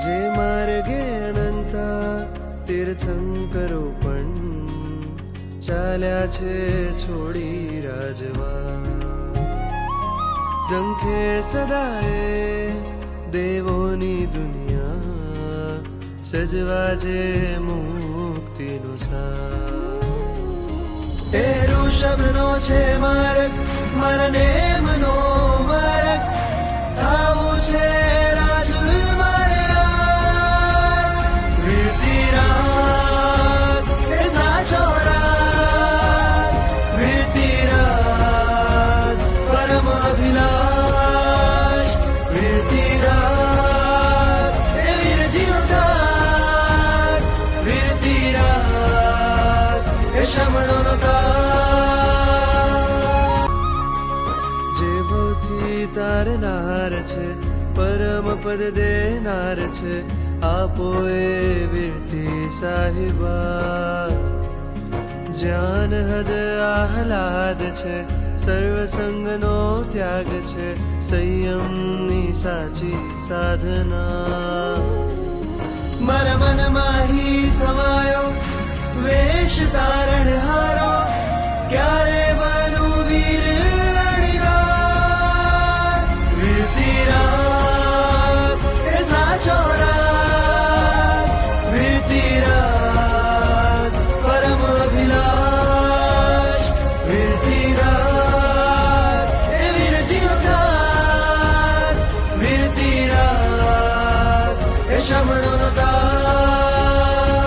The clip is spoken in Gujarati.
જે માર્ગે અનંતા તીર્થંકરો પણ ચાલ્યા છે છોડી રાજવા. ઝંખે સદાએ દેવોની દુનિયા સજવા જે મુક્તિનો સાર. એ ઋષભનો છે માર્ગ મારા નેમનો માર્ગ થાવું છે રાજુ મારે વીરતી રાગ એ સાચો રાગ વીરતી રાગ પરમ અભિલાષ વીરતી રાગ એ વીરજીનો સાર વીરતી રાગ એ શ્રમણોનો તાર. જે ભવથી તારનાર છે પરમ પદ દેનાર છે આપો એ વીરતી સાહિબા. જ્ઞાન હદ આહલાદ છે સર્વ સંગનો ત્યાગ છે સંયમની સાચી સાધના. મારા મનમાં હી સમાયો વેશ તારણ હારો